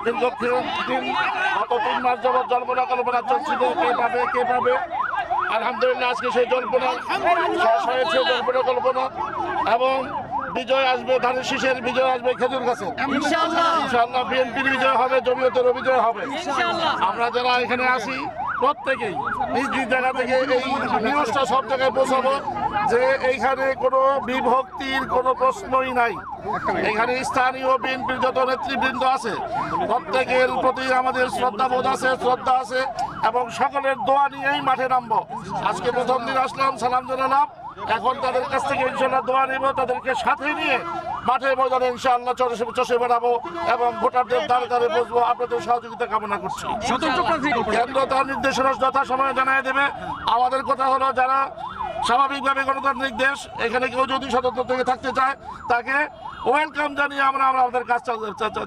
দীর্ঘ গত 3 মাস যাবৎ জল্পনা কল্পনা চলছিল কে পাবে। আলহামদুলিল্লাহ আজকে সেই জল্পনা শেষ হয়েছে, জল্পনা কল্পনা, এবং বিজয় আসবে, ধানের শীষের বিজয় আসবে খেজুর গাছে ইনশাআল্লাহ। বিএনপির বিজয় হবে, জমিয়তের বিজয় হবে। আমরা যারা এখানে আসি প্রত্যেকেই নিজ নিজ জায়গা থেকে এই নিউজটা সব জায়গায় পৌঁছাবো যে এইখানে কোনো বিভক্তির কোনো প্রশ্নই নাই। এখানে স্থানীয় বিএনপির যত নেতৃবৃন্দ আছে প্রত্যেকের প্রতি আমাদের শ্রদ্ধা আছে এবং সকলের দোয়া নিয়েই মাঠে নামবো। আজকে প্রথম দিন আসলাম, সালাম জানালাম, এখন তাদের কাছ থেকে ইনশাআল্লাহ দোয়া নিব, তাদেরকে সাথে নিয়ে মাঠে ময়দানে ইনশাআল্লাহ চষে বেড়াবো এবং ভোটারদের দ্বারে দ্বারে বসবো। আপনাদের সহযোগিতা কামনা করছি। কেন্দ্র তার নির্দেশনা যথাসময়ে জানিয়ে দেবে। আমাদের কথা হলো, যারা স্বাভাবিকভাবে গণতান্ত্রিক দেশ, এখানে কেউ যদি স্বতন্ত্র থেকে থাকতে চায় তাকে ওয়েলকাম জানিয়ে আমরা আমাদের কাজ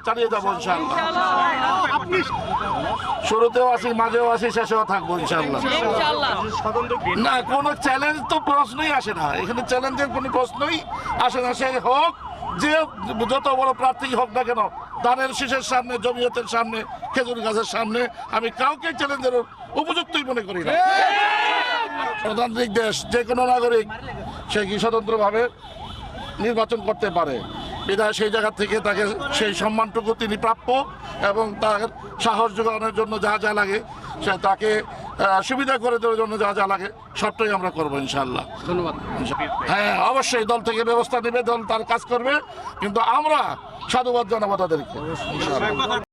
চালিয়ে যাবো ইনশাআল্লাহ। শুরুতেও আসি, মাঝেও আসি, শেষেও থাকবো ইনশাআল্লাহ। না, কোনো চ্যালেঞ্জ তো প্রশ্নই আসে না এখানে, চ্যালেঞ্জের কোনো প্রশ্নই আসে না। সে হোক যে যত বড় প্রার্থী হোক না কেন, ধানের শীষের সামনে, জমিয়তের সামনে, খেজুর গাছের সামনে আমি কাউকে চ্যালেঞ্জের উপযুক্তই মনে করি না। গণতান্ত্রিক দেশ, যে কোনো নাগরিক সে কি স্বতন্ত্রভাবে নির্বাচন করতে পারে, বিধায় সেই জায়গা থেকে তাকে সেই সম্মানটুকু তিনি প্রাপ্য, এবং তার সাহস যোগানোর জন্য যা লাগে সে তাকে সুবিধা করে দেওয়ার জন্য যা লাগে সবটাই আমরা করবো ইনশাআল্লাহ। ধন্যবাদ। হ্যাঁ, অবশ্যই দল থেকে ব্যবস্থা নেবে, দল তার কাজ করবে, কিন্তু আমরা সাধুবাদ জানাবো তাদেরকে ইনশাআল্লাহ।